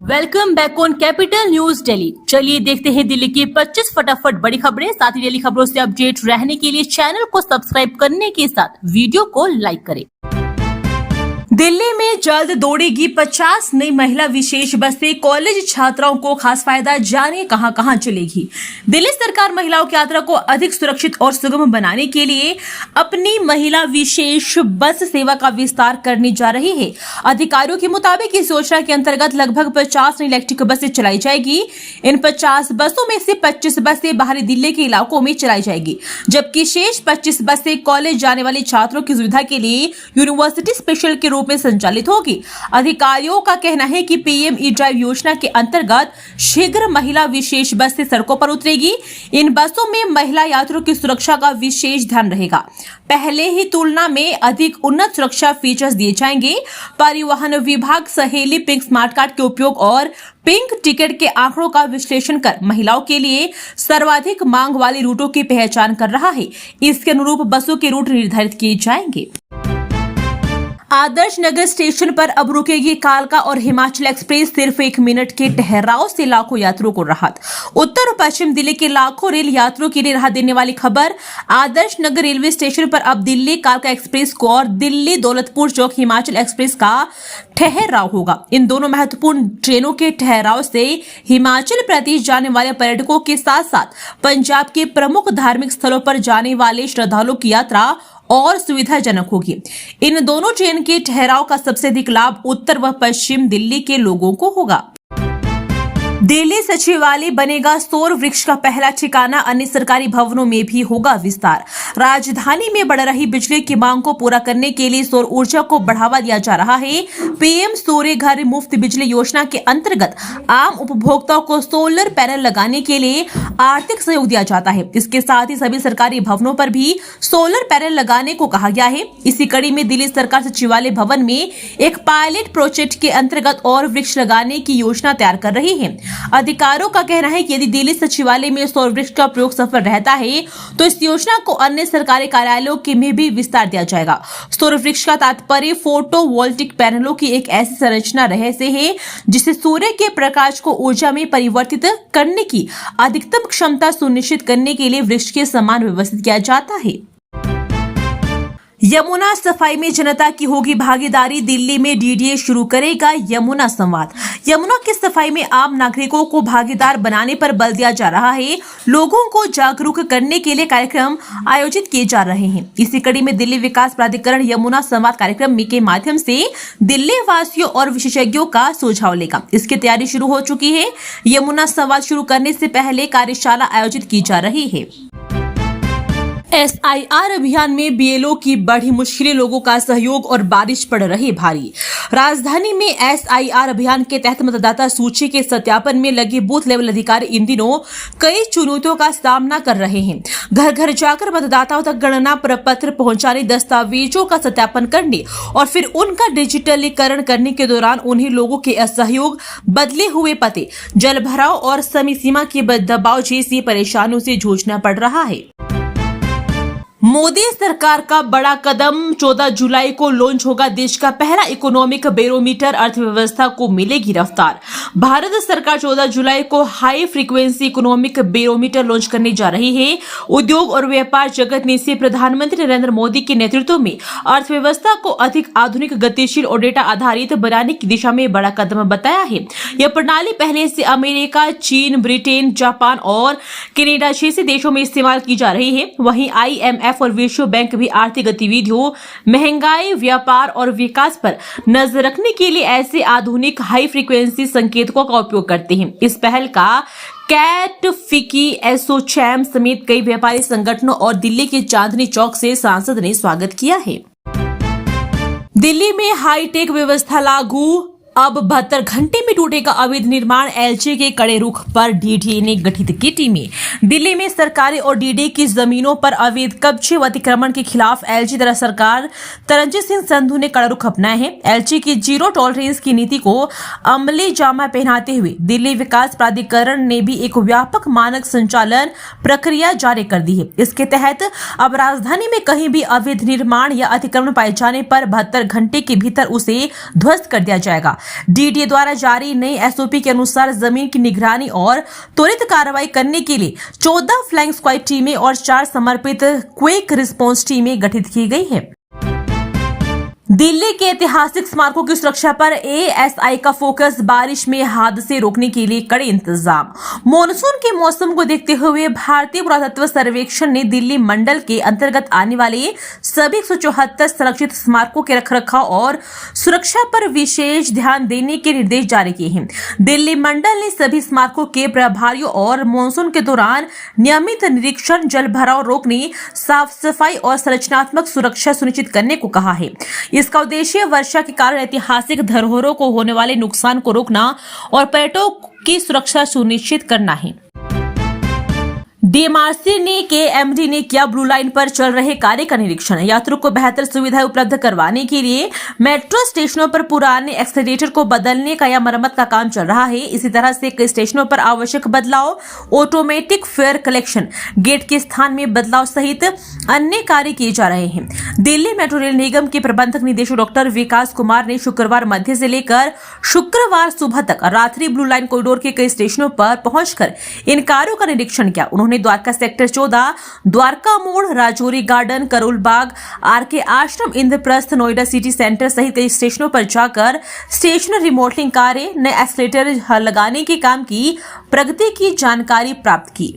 Welcome back on capital news Delhi. चलिए देखते हैं दिल्ली की 25 फटाफट बड़ी खबरें। साथ ही डेली खबरों से अपडेट रहने के लिए चैनल को सब्सक्राइब करने के साथ वीडियो को लाइक करें। दिल्ली में जल्द दौड़ेगी 50 नई महिला विशेष बसें। कॉलेज छात्राओं को खास फायदा, जाने कहां कहां चलेगी। दिल्ली सरकार महिलाओं की यात्रा को अधिक सुरक्षित और सुगम बनाने के लिए अपनी महिला विशेष बस सेवा का विस्तार करने जा रही है। अधिकारियों के मुताबिक इस योजना के अंतर्गत लगभग 50 नई इलेक्ट्रिक बसें चलाई जाएगी। इन 50 बसों में से 25 बसें बाहरी दिल्ली के इलाकों में चलाई जाएगी, जबकि शेष 25 बसें कॉलेज जाने वाले छात्रों की सुविधा के लिए यूनिवर्सिटी स्पेशल के रूप में संचालित होगी। अधिकारियों का कहना है कि पीएम ई ड्राइव योजना के अंतर्गत शीघ्र महिला विशेष बसें सड़कों पर उतरेगी। इन बसों में महिला यात्रियों की सुरक्षा का विशेष ध्यान रहेगा। पहले ही तुलना में अधिक उन्नत सुरक्षा फीचर्स दिए जाएंगे। परिवहन विभाग सहेली पिंक स्मार्ट कार्ड के उपयोग और पिंक टिकट के आंकड़ों का विश्लेषण कर महिलाओं के लिए सर्वाधिक मांग वाले रूटों की पहचान कर रहा है। इसके अनुरूप बसों के रूट निर्धारित किए जाएंगे। आदर्श नगर स्टेशन पर अब रुकेगी कालका और हिमाचल एक्सप्रेस। सिर्फ 1 मिनट के ठहराव से लाखों यात्रियों को राहत। उत्तर और पश्चिम दिल्ली के लाखों रेल यात्रियों के लिए राहत देने वाली खबर। आदर्श नगर रेलवे स्टेशन पर अब दिल्ली कालका एक्सप्रेस को और दिल्ली दौलतपुर चौक हिमाचल एक्सप्रेस का ठहराव होगा। इन दोनों महत्वपूर्ण ट्रेनों के ठहराव से हिमाचल प्रदेश जाने वाले पर्यटकों के साथ साथ पंजाब के प्रमुख धार्मिक स्थलों पर जाने वाले श्रद्धालुओं की यात्रा और सुविधाजनक होगी। इन दोनों ट्रेन के ठहराव का सबसे अधिक लाभ उत्तर व पश्चिम दिल्ली के लोगों को होगा। दिल्ली सचिवालय बनेगा सौर वृक्ष का पहला ठिकाना। अन्य सरकारी भवनों में भी होगा विस्तार। राजधानी में बढ़ रही बिजली की मांग को पूरा करने के लिए सौर ऊर्जा को बढ़ावा दिया जा रहा है। पीएम सूर्य घर मुफ्त बिजली योजना के अंतर्गत आम उपभोक्ताओं को सोलर पैनल लगाने के लिए आर्थिक सहयोग दिया जाता है। इसके साथ ही सभी सरकारी भवनों पर भी सोलर पैनल लगाने को कहा गया है। इसी कड़ी में दिल्ली सरकार सचिवालय भवन में एक पायलट प्रोजेक्ट के अंतर्गत और वृक्ष लगाने की योजना तैयार कर रही है। अधिकारियों का कहना है कि यदि दिल्ली सचिवालय में सौर वृक्ष का प्रयोग सफल रहता है तो इस योजना को अन्य सरकारी कार्यालयों के में भी विस्तार दिया जाएगा। सौर वृक्ष का तात्पर्य फोटोवोल्टिक पैनलों की एक ऐसी संरचना रहे से है जिसे सूर्य के प्रकाश को ऊर्जा में परिवर्तित करने की अधिकतम क्षमता सुनिश्चित करने के लिए वृक्ष के समान व्यवस्थित किया जाता है। यमुना सफाई में जनता की होगी भागीदारी। दिल्ली में डीडीए शुरू करेगा यमुना संवाद। यमुना की सफाई में आम नागरिकों को भागीदार बनाने पर बल दिया जा रहा है। लोगों को जागरूक करने के लिए कार्यक्रम आयोजित किए जा रहे हैं। इसी कड़ी में दिल्ली विकास प्राधिकरण यमुना संवाद कार्यक्रम के माध्यम से दिल्ली वासियों और विशेषज्ञों का सुझाव लेगा। इसकी तैयारी शुरू हो चुकी है। यमुना संवाद शुरू करने से पहले कार्यशाला आयोजित की जा रही है। SIR अभियान में बीएलओ की बढ़ी मुश्किलें, लोगों का सहयोग और बारिश पड़ रही भारी। राजधानी में SIR अभियान के तहत मतदाता सूची के सत्यापन में लगे बूथ लेवल अधिकारी इन दिनों कई चुनौतियों का सामना कर रहे हैं। घर घर जाकर मतदाताओं तक गणना प्रपत्र पहुंचाने, दस्तावेजों का सत्यापन करने और फिर उनका डिजिटलीकरण करने के दौरान उन्हें लोगों के असहयोग, बदले हुए पते, जलभराव और समय सीमा के दबाव जैसी परेशानियों से जूझना पड़ रहा है। मोदी सरकार का बड़ा कदम। 14 जुलाई को लॉन्च होगा देश का पहला इकोनॉमिक बैरोमीटर। अर्थव्यवस्था को मिलेगी रफ्तार। भारत सरकार 14 जुलाई को high frequency economic barometer launch करने जा रही है। उद्योग और व्यापार जगत ने इसे प्रधानमंत्री नरेंद्र मोदी के नेतृत्व में अर्थव्यवस्था को अधिक आधुनिक, गतिशील और डेटा आधारित बनाने की दिशा में बड़ा कदम बताया है। यह प्रणाली पहले से अमेरिका, चीन, ब्रिटेन, जापान और कनाडा जैसे देशों में इस्तेमाल की जा रही है। वहीं IMF और विश्व बैंक भी आर्थिक गतिविधियों, महंगाई, व्यापार और विकास पर नजर रखने के लिए ऐसे आधुनिक हाई फ्रीक्वेंसी संकेतकों का उपयोग करते हैं। इस पहल का कैट, फिकी, एसोचैम समेत कई व्यापारी संगठनों और दिल्ली के चांदनी चौक से सांसद ने स्वागत किया है। दिल्ली में हाईटेक व्यवस्था लागू। अब 72 घंटे में टूटेगा अवैध निर्माण। एलजी के कड़े रुख पर डीडीए ने गठित की टीमें। दिल्ली में सरकारी और डीडीए की जमीनों पर अवैध कब्जे व अतिक्रमण के खिलाफ एलजी द्वारा सरकार तरनजीत सिंह संधू ने कड़ा रुख अपनाया है। एलजी की जीरो टॉलरेंस की नीति को अमली जामा पहनाते हुए दिल्ली विकास प्राधिकरण ने भी एक व्यापक मानक संचालन प्रक्रिया जारी कर दी है। इसके तहत अब राजधानी में कहीं भी अवैध निर्माण या अतिक्रमण पाए जाने पर 72 घंटे के भीतर उसे ध्वस्त कर दिया जाएगा। डीडीए द्वारा जारी नई एसओपी के अनुसार जमीन की निगरानी और त्वरित कार्रवाई करने के लिए 14 फ्लाइंग स्क्वाड टीमें और 4 समर्पित क्विक रिस्पांस टीमें गठित की गई हैं। दिल्ली के ऐतिहासिक स्मारकों की सुरक्षा पर एएसआई का फोकस, बारिश में हादसे रोकने के लिए कड़े इंतजाम। मॉनसून के मौसम को देखते हुए भारतीय पुरातत्व सर्वेक्षण ने दिल्ली मंडल के अंतर्गत आने वाले सभी 174 संरक्षित स्मारकों के रखरखाव और सुरक्षा पर विशेष ध्यान देने के निर्देश जारी किए हैं। दिल्ली मंडल ने सभी स्मारकों के प्रभारियों और मॉनसून के दौरान नियमित निरीक्षण, जल भराव रोकने, साफ सफाई और संरचनात्मक सुरक्षा सुनिश्चित करने को कहा है। इसका उद्देश्य वर्षा के कारण ऐतिहासिक धरोहरों को होने वाले नुकसान को रोकना और पर्यटकों की सुरक्षा सुनिश्चित करना है। डीएमआरसी ने केएमडी ने किया ब्लू लाइन पर चल रहे कार्य का निरीक्षण। यात्रियों को बेहतर सुविधाएं उपलब्ध करवाने के लिए मेट्रो स्टेशनों पर पुराने एक्सीलरेटर को बदलने का या मरम्मत का काम चल रहा है। इसी तरह से कई स्टेशनों पर आवश्यक बदलाव, ऑटोमेटिक फेयर कलेक्शन, गेट के स्थान में बदलाव सहित अन्य कार्य किए जा रहे हैं। दिल्ली मेट्रो रेल निगम के प्रबंधक निदेशक डॉक्टर विकास कुमार ने शुक्रवार मध्य से लेकर शुक्रवार सुबह तक रात्रि ब्लू लाइन कॉरिडोर के कई स्टेशनों पर पहुंचकर इन कार्यों का निरीक्षण किया। उन्होंने द्वारका सेक्टर 14, द्वारका मोड़, राजौरी गार्डन, करोल बाग, आरके आश्रम, इंद्रप्रस्थ, नोएडा सिटी सेंटर सहित कई स्टेशनों पर जाकर स्टेशन रिमॉडलिंग कार्य, नए एक्सीलरेटर लगाने के काम की प्रगति की जानकारी प्राप्त की।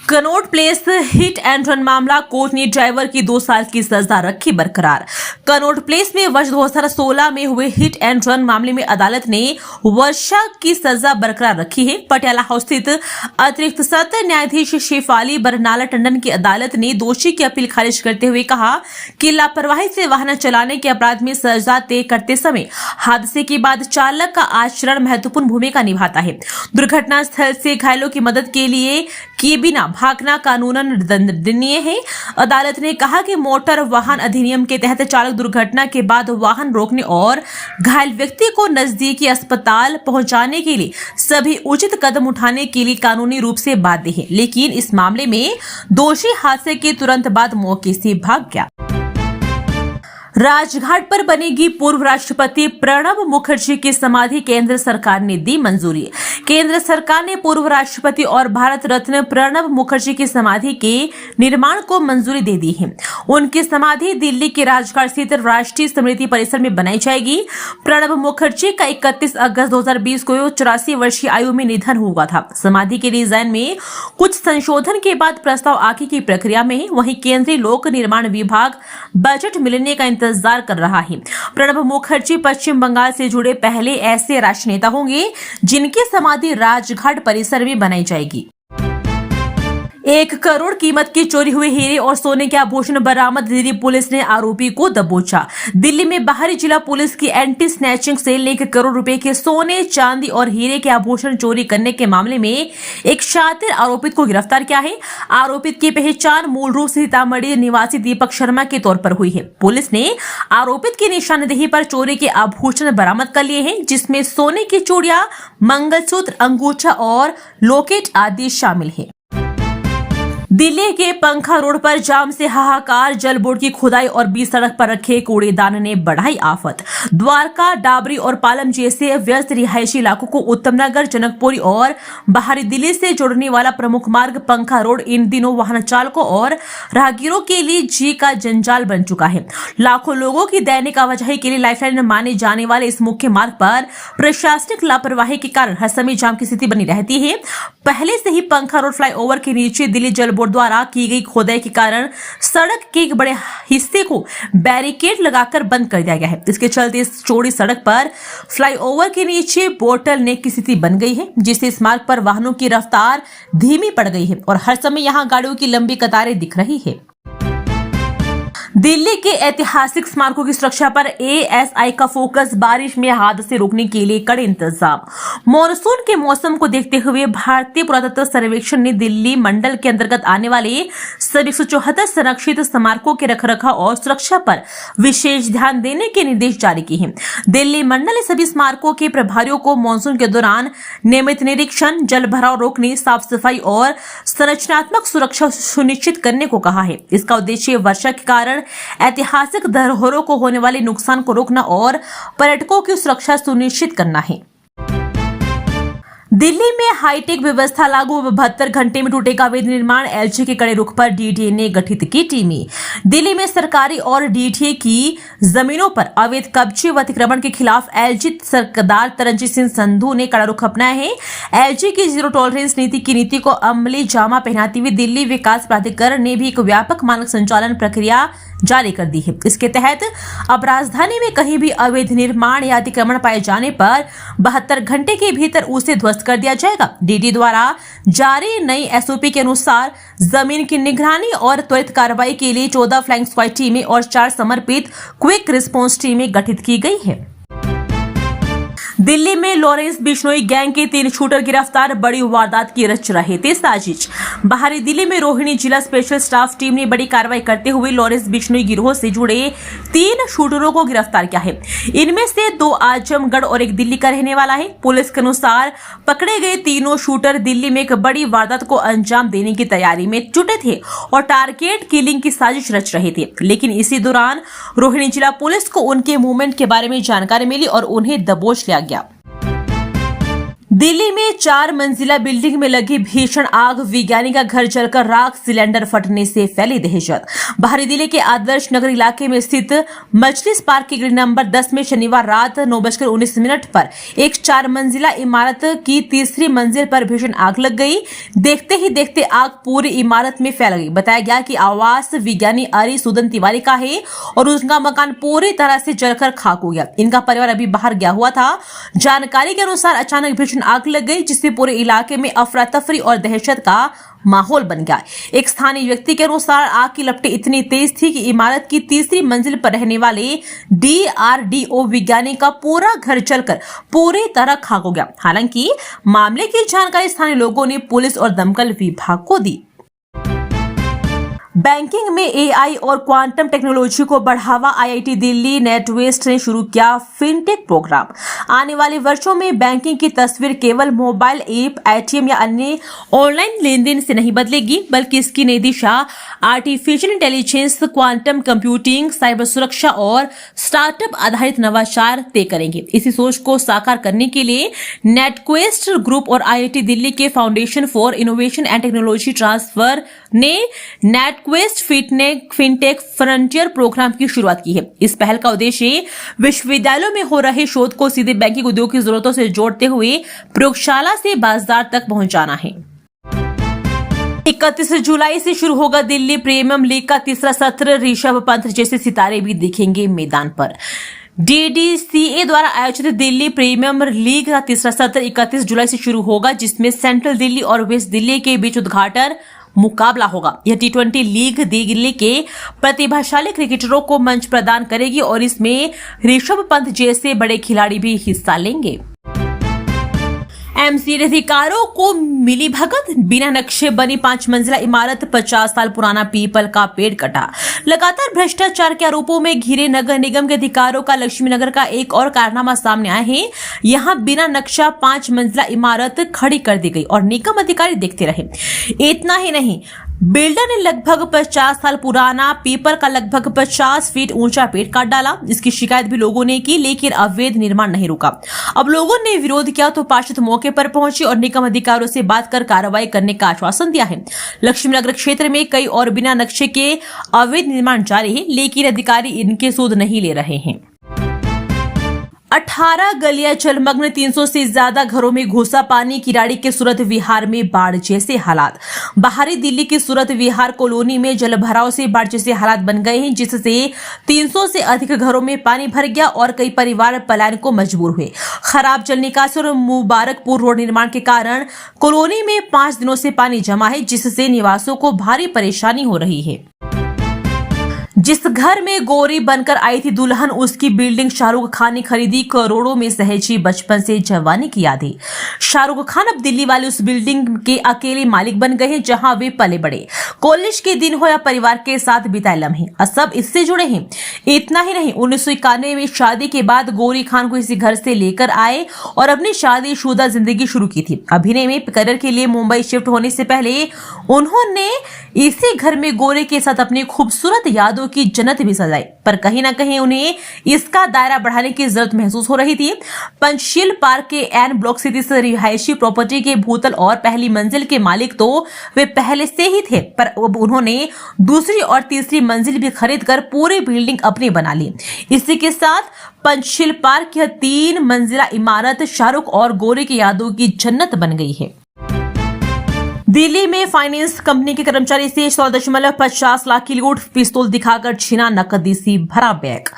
Connaught place hit and run मामला, कोर्ट ने ड्राइवर की 2 साल की सजा रखी बरकरार। कनॉट प्लेस में वर्ष 2016 में हुए हिट एंड रन मामले में अदालत ने वर्षा की सजा बरकरार रखी है। पटियाला हाउस स्थित अतिरिक्त सत्र न्यायाधीश शेफाली बरनाला टंडन की अदालत ने दोषी की अपील खारिज करते हुए कहा कि लापरवाही से वाहन चलाने के अपराध में सजा तय करते समय हादसे के बाद चालक का आचरण महत्वपूर्ण भूमिका निभाता है। दुर्घटना स्थल से घायलों की मदद के लिए किए बिना भागना कानूनन दंडनीय है। अदालत ने कहा कि मोटर वाहन अधिनियम के तहत चालक दुर्घटना के बाद वाहन रोकने और घायल व्यक्ति को नजदीकी अस्पताल पहुंचाने के लिए सभी उचित कदम उठाने के लिए कानूनी रूप से बाध्य है, लेकिन इस मामले में दोषी हादसे के तुरंत बाद मौके से भाग गया। राजघाट पर बनेगी पूर्व राष्ट्रपति प्रणब मुखर्जी की समाधि, केंद्र सरकार ने दी मंजूरी। केंद्र सरकार ने पूर्व राष्ट्रपति और भारत रत्न प्रणब मुखर्जी की समाधि के निर्माण को मंजूरी दे दी है। उनकी समाधि दिल्ली के राजघाट स्थित राष्ट्रीय स्मृति परिसर में बनाई जाएगी। प्रणब मुखर्जी का 31 अगस्त 2020 को 84 वर्षीय आयु में निधन हुआ था। समाधि के डिजाइन में कुछ संशोधन के बाद प्रस्ताव आगे की प्रक्रिया में है। वहीं केंद्रीय लोक निर्माण विभाग बजट मिलने का इंतजार कर रहा है। प्रणब मुखर्जी पश्चिम बंगाल से जुड़े पहले ऐसे राष्ट्रनेता होंगे जिनकी समाधि राजघाट परिसर में बनाई जाएगी। 1 करोड़ कीमत की चोरी हुए हीरे और सोने के आभूषण बरामद, दिल्ली पुलिस ने आरोपी को दबोचा। दिल्ली में बाहरी जिला पुलिस की एंटी स्नैचिंग सेल ने 1 करोड़ रुपए के सोने, चांदी और हीरे के आभूषण चोरी करने के मामले में एक शातिर आरोपित को गिरफ्तार किया है। आरोपित की पहचान मूल रूप से सीतामढ़ी निवासी दीपक शर्मा के तौर पर हुई है। पुलिस ने आरोपित की निशानदेही पर चोरी के आभूषण बरामद कर लिए हैं, जिसमें सोने की चूड़ियां, मंगलसूत्र, अंगूठा और लॉकेट आदि शामिल है। दिल्ली के पंखा रोड पर जाम से हाहाकार, जल बोर्ड की खुदाई और बीच सड़क पर रखे कूड़ेदान ने बढ़ाई आफत। द्वारका, डाबरी और पालम जैसे व्यस्त रिहायशी इलाकों को उत्तम नगर, जनकपुरी और बाहरी दिल्ली से जोड़ने वाला प्रमुख मार्ग पंखा रोड इन दिनों वाहन चालकों और राहगीरों के लिए जी का जंजाल बन चुका है। लाखों लोगों की दैनिक आवाजाही के लिए लाइफलाइन माने जाने वाले इस मुख्य मार्ग पर प्रशासनिक लापरवाही के कारण हर समय जाम की स्थिति बनी रहती है। पहले से ही पंखा रोड फ्लाईओवर के नीचे दिल्ली जल बोर्ड द्वारा की गई खोदाई के कारण सड़क के एक बड़े हिस्से को बैरिकेड लगाकर बंद कर दिया गया है। इसके चलते इस चौड़ी सड़क पर फ्लाईओवर के नीचे बोटल नेक की स्थिति बन गई है, जिससे इस मार्ग पर वाहनों की रफ्तार धीमी पड़ गई है और हर समय यहां गाड़ियों की लंबी कतारें दिख रही है। दिल्ली के ऐतिहासिक स्मारकों की सुरक्षा पर एएसआई का फोकस, बारिश में हादसे रोकने के लिए कड़े इंतजाम। मॉनसून के मौसम को देखते हुए भारतीय पुरातत्व सर्वेक्षण ने दिल्ली मंडल के अंतर्गत आने वाले सभी 174 संरक्षित स्मारकों के रखरखाव और सुरक्षा पर विशेष ध्यान देने के निर्देश जारी किए हैं। दिल्ली मंडल ने सभी स्मारकों के प्रभारियों को मॉनसून के दौरान नियमित निरीक्षण, जल भराव रोकने, साफ सफाई और संरचनात्मक सुरक्षा सुनिश्चित करने को कहा है। इसका उद्देश्य वर्षा के कारण ऐतिहासिक धरोहरों को होने वाले नुकसान को रोकना और पर्यटकों की सुरक्षा सुनिश्चित करना है। दिल्ली में हाईटेक व्यवस्था लागू, 72 घंटे में टूटेगा अवैध निर्माण, एलजी के कड़े रुख पर डीडीए ने गठित की टीमें। दिल्ली में सरकारी और डीडीए की जमीनों पर अवैध कब्जे व अतिक्रमण के खिलाफ एलजी सरदार तरनजीत सिंह संधू ने कड़ा रुख अपनाया है। एलजी की जीरो टॉलरेंस नीति की नीति को अमली जामा पहनाती हुई दिल्ली विकास प्राधिकरण ने भी एक व्यापक मानक संचालन प्रक्रिया जारी कर दी है। इसके तहत अब राजधानी में कहीं भी अवैध निर्माण या अतिक्रमण पाए जाने पर 72 घंटे के भीतर उसे ध्वस्त कर दिया जाएगा। डीडी द्वारा जारी नई एसओपी के अनुसार जमीन की निगरानी और त्वरित कार्रवाई के लिए 14 फ्लाइंग स्क्वाड टीमें और 4 समर्पित क्विक रिस्पांस टीमें गठित की गई है। दिल्ली में लॉरेंस बिश्नोई गैंग के 3 शूटर गिरफ्तार, बड़ी वारदात की रच रहे थे साजिश। बाहरी दिल्ली में रोहिणी जिला स्पेशल स्टाफ टीम ने बड़ी कार्रवाई करते हुए लॉरेंस बिश्नोई गिरोह से जुड़े 3 शूटरों को गिरफ्तार किया है। इनमें से 2 आजमगढ़ और 1 दिल्ली का रहने वाला है। पुलिस के अनुसार पकड़े गए तीनों शूटर दिल्ली में एक बड़ी वारदात को अंजाम देने की तैयारी में जुटे थे और टारगेट किलिंग की साजिश रच रहे थे। लेकिन इसी दौरान रोहिणी जिला पुलिस को उनके मूवमेंट के बारे में जानकारी मिली और उन्हें दबोच लिया गया। दिल्ली में 4 मंजिला बिल्डिंग में लगी भीषण आग, विज्ञानी का घर जलकर राख, सिलेंडर फटने से फैली दहशत। बाहरी दिल्ली के आदर्श नगर इलाके में स्थित मजलिस पार्क के गली नंबर 10 में शनिवार रात 9:19 पर एक 4 मंजिला इमारत की तीसरी मंजिल पर भीषण आग लग गई। देखते ही देखते आग पूरी इमारत में फैल गई। बताया गया कि आवास विज्ञानी अरी सुदन तिवारी का है और उनका मकान पूरी तरह से जलकर खाक हो गया। इनका परिवार अभी बाहर गया हुआ था। जानकारी के अनुसार अचानक भीषण आग लग गई, जिससे पूरे इलाके में अफरा तफरी और दहशत का माहौल बन गया। एक स्थानीय व्यक्ति के अनुसार आग की लपटें इतनी तेज थी कि इमारत की तीसरी मंजिल पर रहने वाले डीआरडीओ विज्ञानी का पूरा घर जलकर पूरी तरह खाक हो गया। हालांकि मामले की जानकारी स्थानीय लोगों ने पुलिस और दमकल विभाग को दी। बैंकिंग में एआई और क्वांटम टेक्नोलॉजी को बढ़ावा, आईआईटी दिल्ली नेटवेस्ट ने शुरू किया फिनटेक प्रोग्राम। आने वाले वर्षों में बैंकिंग की तस्वीर केवल मोबाइल ऐप, एटीएम या अन्य ऑनलाइन लेन देन से नहीं बदलेगी, बल्कि इसकी नई दिशा artificial intelligence, quantum computing, cyber सुरक्षा और स्टार्टअप आधारित नवाचार तय करेंगे। इसी सोच को साकार करने के लिए नेटक्वेस्ट ग्रुप और आईआईटी दिल्ली के foundation for innovation and technology transfer ने नेटक्वेस्ट फिनटेक फ्रंटियर प्रोग्राम की शुरुआत की है। इस पहल का उद्देश्य विश्वविद्यालयों में हो रहे शोध को सीधे बैंकिंग उद्योग की जरूरतों से जोड़ते हुए प्रयोगशाला से बाजार तक पहुंचाना है। 31 जुलाई से शुरू होगा दिल्ली प्रीमियर लीग का तीसरा सत्र। ऋषभ पंत जैसे सितारे भी दिखेंगे मैदान पर। डीडीसीए द्वारा आयोजित दिल्ली प्रीमियर लीग का तीसरा सत्र 31 जुलाई से शुरू होगा, जिसमें सेंट्रल दिल्ली और वेस्ट दिल्ली के बीच उद्घाटन मुकाबला होगा। यह टी20 लीग दिल्ली के प्रतिभाशाली क्रिकेटरों को मंच प्रदान करेगी और इसमें ऋषभ पंत जैसे बड़े खिलाड़ी भी हिस्सा लेंगे। एमसीडी अधिकारियों को मिली भगत, बिना नक्शे बनी 5 मंजिला इमारत, 50 साल पुराना पीपल का पेड़ कटा। लगातार भ्रष्टाचार के आरोपों में घिरे नगर निगम के अधिकारियों का लक्ष्मी नगर का एक और कारनामा सामने आया है। यहां बिना नक्शा 5 मंजिला इमारत खड़ी कर दी गई और निगम अधिकारी देखते रहे। इतना ही नहीं, बिल्डर ने लगभग 50 साल पुराना पीपल का लगभग 50 फीट ऊंचा पेड़ काट डाला। इसकी शिकायत भी लोगों ने की, लेकिन अवैध निर्माण नहीं रुका। अब लोगों ने विरोध किया तो पार्षद मौके पर पहुंचे और निगम अधिकारियों से बात कर कार्रवाई करने का आश्वासन दिया है। लक्ष्मीनगर क्षेत्र में कई और बिना नक्शे के अवैध निर्माण जारी है, लेकिन अधिकारी इनके सूद नहीं ले रहे हैं। 18 गलियां जलमग्न, 300 से ज्यादा घरों में घुसा पानी। किराड़ी के सूरत विहार में बाढ़ जैसे हालात। बाहरी दिल्ली की सूरत विहार कॉलोनी में जलभराव से बाढ़ जैसे हालात बन गए हैं, जिससे 300 से अधिक घरों में पानी भर गया और कई परिवार पलायन को मजबूर हुए। खराब जल निकासी और मुबारकपुर रोड निर्माण के कारण कॉलोनी में 5 दिनों से पानी जमा है, जिससे निवासियों को भारी परेशानी हो रही है। जिस घर में गौरी बनकर आई थी दुल्हन, उसकी बिल्डिंग शाहरुख खान ने खरीदी। करोड़ों में सहेजी बचपन से जवानी की यादें। शाहरुख खान अब दिल्ली वाले उस बिल्डिंग के अकेले मालिक बन गए हैं जहां वे पले बड़े। कॉलेज के दिन हो या परिवार के साथ बिताए लम्हे, सब इससे जुड़े हैं। इतना ही नहीं, 1991 में शादी के बाद गौरी खान को इसी घर से लेकर आए और अपनी शादीशुदा जिंदगी शुरू की थी। अभिनय में करियर के लिए मुंबई शिफ्ट होने से पहले उन्होंने इसी घर में गौरी के साथ अपनी खूबसूरत यादों की जन्नत भी सजाई, पर कहीं ना कहीं उन्हें इसका दायरा बढ़ाने की जरूरत महसूस हो रही थी। पंचशील पार्क के एन ब्लॉक स्थित रिहायशी प्रॉपर्टी के भूतल और पहली मंजिल के मालिक तो वे पहले से ही थे, पर अब उन्होंने दूसरी और तीसरी मंजिल भी खरीद कर पूरी बिल्डिंग अपनी बना ली। इसी के साथ पंचशील पार्क की 3 मंजिला इमारत शाहरुख और गौरी की यादों की जन्नत बन गई है। दिल्ली में फाइनेंस कंपनी के कर्मचारी से 100.50 लाख की लूट, पिस्तौल दिखाकर छीना नकदी से भरा बैग।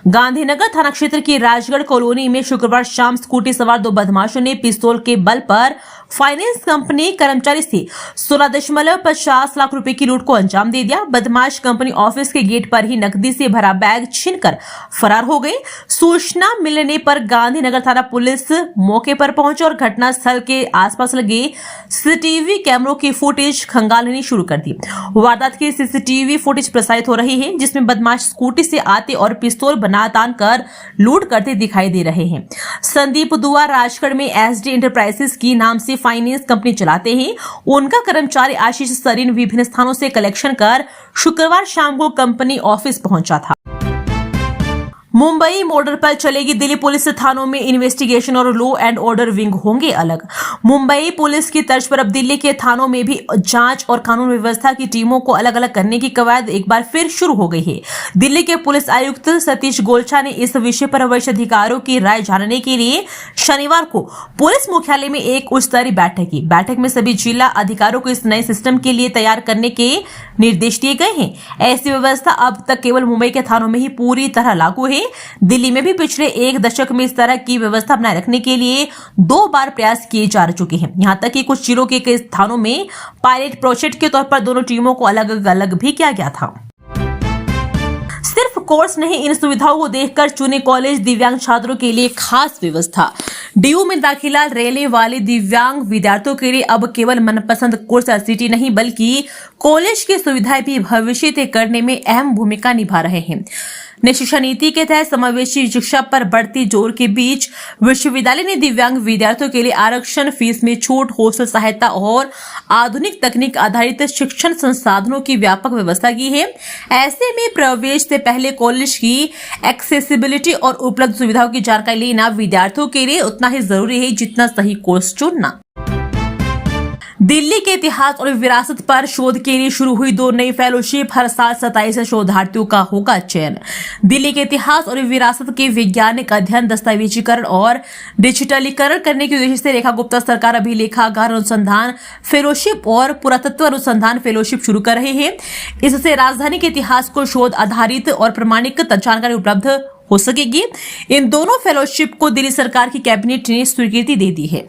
गांधीनगर थाना क्षेत्र की राजगढ़ कॉलोनी में शुक्रवार शाम स्कूटी सवार 2 बदमाशों ने पिस्तौल के बल पर फाइनेंस कंपनी कर्मचारी से 16.50 लाख रुपए की लूट को अंजाम दे दिया। बदमाश कंपनी ऑफिस के गेट पर ही नकदी से भरा बैग छीनकर फरार हो गए। सूचना मिलने पर गांधीनगर थाना पुलिस मौके पर पहुंची और घटनास्थल के आसपास लगे सीसीटीवी कैमरों की फुटेज खंगालनी शुरू कर दी। वारदात की सीसीटीवी फुटेज प्रसारित हो रही है, जिसमें बदमाश स्कूटी से आते और पिस्तौल बना तान कर लूट करते दिखाई दे रहे हैं। संदीप दुआ राजगढ़ में एसडी एंटरप्राइजेस की नाम से फाइनेंस कंपनी चलाते हैं। उनका कर्मचारी आशीष सरीन विभिन्न स्थानों से कलेक्शन कर शुक्रवार शाम को कंपनी ऑफिस पहुंचा था। मुंबई मॉडल पर चलेगी दिल्ली पुलिस, थानों में इन्वेस्टिगेशन और लॉ एंड ऑर्डर विंग होंगे अलग। मुंबई पुलिस की तर्ज पर अब दिल्ली के थानों में भी जांच और कानून व्यवस्था की टीमों को अलग अलग करने की कवायद एक बार फिर शुरू हो गई है। दिल्ली के पुलिस आयुक्त सतीश गोलछा ने इस विषय पर वरिष्ठ अधिकारियों की राय जानने के लिए शनिवार को पुलिस मुख्यालय में एक उच्च स्तरीय बैठक की। बैठक में सभी जिला अधिकारियों को इस नए सिस्टम के लिए तैयार करने के निर्देश दिए गए हैं। ऐसी व्यवस्था अब तक केवल मुंबई के थानों में ही पूरी तरह लागू है। दिल्ली में भी पिछले 1 दशक में इस तरह की व्यवस्था बनाए रखने के लिए 2 बार प्रयास किए जा चुके हैं। यहां तक कि कुछ जिलों के कई थानों में पायलट प्रोजेक्ट के तौर पर दोनों टीमों को अलग अलग भी किया गया था। सिर्फ कोर्स नहीं, इन सुविधाओं को देखकर चुने कॉलेज, दिव्यांग छात्रों के लिए खास व्यवस्था। डीयू में दाखिला लेने वाले दिव्यांग विद्यार्थियों के लिए अब केवल मनपसंद कोर्स या सिटी नहीं, बल्कि कॉलेज की सुविधाएं भी भविष्य तय करने में अहम भूमिका निभा रहे हैं। नई शिक्षा नीति के तहत समावेशी शिक्षा पर बढ़ती जोर के बीच विश्वविद्यालय ने दिव्यांग विद्यार्थियों के लिए आरक्षण, फीस में छूट, हॉस्टल सहायता और आधुनिक तकनीक आधारित शिक्षण संसाधनों की व्यापक व्यवस्था की है। ऐसे में प्रवेश से पहले कॉलेज की एक्सेसिबिलिटी और उपलब्ध सुविधाओं की जानकारी लेना विद्यार्थियों के लिए उतना ही जरूरी है जितना सही कोर्स चुनना। दिल्ली के इतिहास और विरासत पर शोध के लिए शुरू हुई 2 नई फेलोशिप, हर साल 27 शोधार्थियों का होगा चयन। दिल्ली के इतिहास और विरासत के वैज्ञानिक अध्ययन, दस्तावेजीकरण और डिजिटलीकरण करने के उद्देश्य से रेखा गुप्ता सरकार अभिलेखागार अनुसंधान फेलोशिप और पुरातत्व अनुसंधान फेलोशिप शुरू कर रहे हैं। इससे राजधानी के इतिहास को शोध आधारित और प्रमाणित जानकारी उपलब्ध हो सकेगी। इन दोनों फेलोशिप को दिल्ली सरकार की कैबिनेट ने स्वीकृति दे दी है।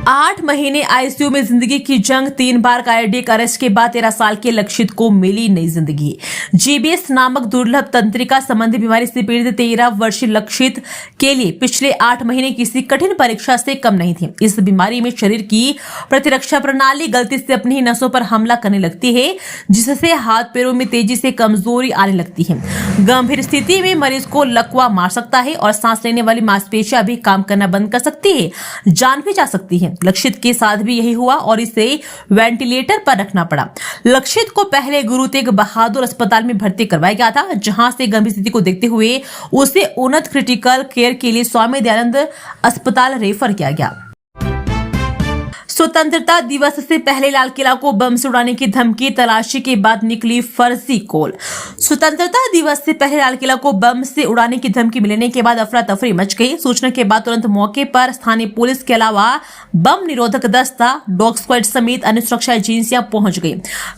8 महीने आईसीयू में जिंदगी की जंग, 3 बार कार्डियक अरेस्ट के बाद 13 साल के लक्षित को मिली नई जिंदगी। जीबीएस नामक दुर्लभ तंत्रिका संबंधी बीमारी से पीड़ित 13 वर्षीय लक्षित के लिए पिछले 8 महीने किसी कठिन परीक्षा से कम नहीं थे। इस बीमारी में शरीर की प्रतिरक्षा प्रणाली गलती से अपनी ही नसों पर हमला करने लगती है, जिससे हाथ पैरों में तेजी से कमजोरी आने लगती है। गंभीर स्थिति में मरीज को लकवा मार सकता है और सांस लेने वाली मांसपेशियां भी काम करना बंद कर सकती है, जान भी जा सकती है। लक्षित के साथ भी यही हुआ और इसे वेंटिलेटर पर रखना पड़ा। लक्षित को पहले गुरु तेग बहादुर अस्पताल में भर्ती करवाया गया था, जहां से गंभीर स्थिति को देखते हुए उसे उन्नत क्रिटिकल केयर के लिए स्वामी दयानंद अस्पताल रेफर किया गया। स्वतंत्रता दिवस से पहले लाल किला को बम से उड़ाने की धमकी, तलाशी के बाद निकली फर्जी कॉल। स्वतंत्रता दिवस से पहले लाल किला को बम से उड़ाने की धमकी मिलने के बाद अफरा तफरी मच गई। सूचना के बाद तुरंत मौके पर स्थानीय पुलिस के अलावा बम निरोधक दस्ता, डॉग स्क्वाड समेत अन्य सुरक्षा एजेंसियां पहुंच गई।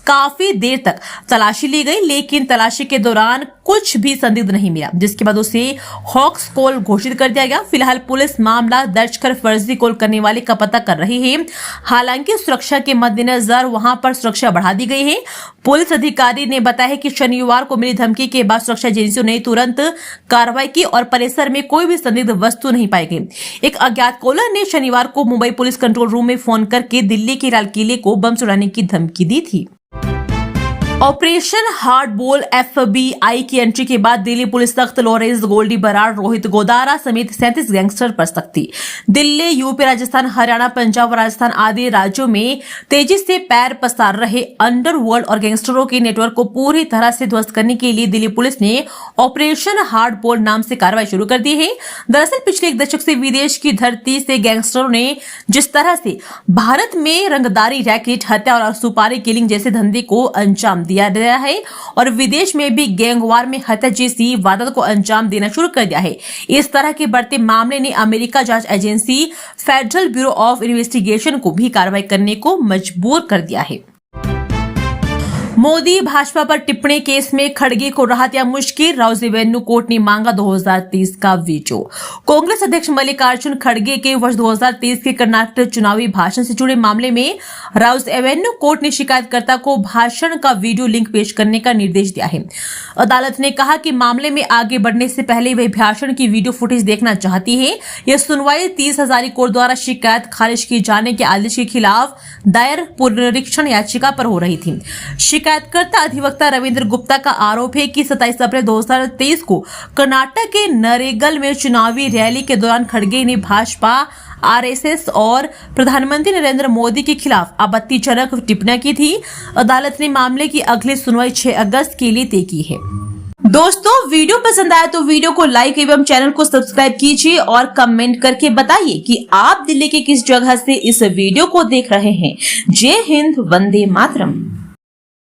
काफी देर तक तलाशी ली गई, लेकिन तलाशी के दौरान कुछ भी संदिग्ध नहीं मिला, जिसके बाद उसे हॉक्स कॉल घोषित कर दिया गया। फिलहाल पुलिस मामला दर्ज कर फर्जी कॉल करने वाले का पता कर रही है। हालांकि सुरक्षा के मद्देनजर वहां पर सुरक्षा बढ़ा दी गई है। पुलिस अधिकारी ने बताया कि शनिवार को मिली धमकी के बाद सुरक्षा एजेंसियों ने तुरंत कार्रवाई की और परिसर में कोई भी संदिग्ध वस्तु नहीं पाई गई। एक अज्ञात कॉलर ने शनिवार को मुंबई पुलिस कंट्रोल रूम में फोन करके दिल्ली के लाल किले को बम से उड़ाने की धमकी दी थी। ऑपरेशन हार्ड बॉल FBI की एंट्री के बाद दिल्ली पुलिस तख्त लॉरेंस, गोल्डी बराड़, रोहित गोदारा समेत 37 गैंगस्टर पर सख्ती। दिल्ली, यूपी, राजस्थान, हरियाणा, पंजाब, राजस्थान आदि राज्यों में तेजी से पैर पसार रहे अंडरवर्ल्ड और गैंगस्टरों के नेटवर्क को पूरी तरह से ध्वस्त करने के लिए दिल्ली पुलिस ने ऑपरेशन हार्ड बॉल नाम से कार्रवाई शुरू कर दी है। दरअसल पिछले एक दशक से विदेश की धरती से गैंगस्टरों ने जिस तरह से भारत में रंगदारी, रैकेट, हत्या और सुपारी किलिंग जैसे धंधे को अंजाम दिया गया है और विदेश में भी गैंगवार में हत्या जैसी वारदात को अंजाम देना शुरू कर दिया है। इस तरह के बढ़ते मामले ने अमेरिका जांच agency federal bureau of investigation को भी कार्रवाई करने को मजबूर कर दिया है। मोदी भाजपा पर टिप्पणी केस में खड़गे को राहत या मुश्किल, राउज एवेन्यू कोर्ट ने मांगा 2023 का वीडियो। कांग्रेस अध्यक्ष मल्लिकार्जुन खड़गे के वर्ष 2023 के कर्नाटक चुनावी भाषण से जुड़े मामले में राउज एवेन्यू कोर्ट ने शिकायतकर्ता को भाषण का वीडियो लिंक पेश करने का निर्देश दिया है। अदालत ने कहा कि मामले में आगे बढ़ने से पहले वह भाषण की वीडियो फुटेज देखना चाहती है। यह सुनवाई 30 हजारी कोर्ट द्वारा शिकायत खारिज किए जाने के आदेश के खिलाफ दायर पुनरीक्षण याचिका पर हो रही थी। शिकायतकर्ता अधिवक्ता रविंद्र गुप्ता का आरोप है कि 27 अप्रैल 2023 को कर्नाटक के नरेगल में चुनावी रैली के दौरान खड़गे ने भाजपा, RSS और प्रधानमंत्री नरेंद्र मोदी के खिलाफ आपत्तिजनक टिप्पणियां की थी। अदालत ने मामले की अगली सुनवाई 6 अगस्त के लिए तय की है। दोस्तों, वीडियो पसंद आया तो वीडियो को लाइक एवं चैनल को सब्सक्राइब कीजिए और कमेंट करके बताइए कि आप दिल्ली के किस जगह से इस वीडियो को देख रहे हैं। जय हिंद, वंदे मातरम।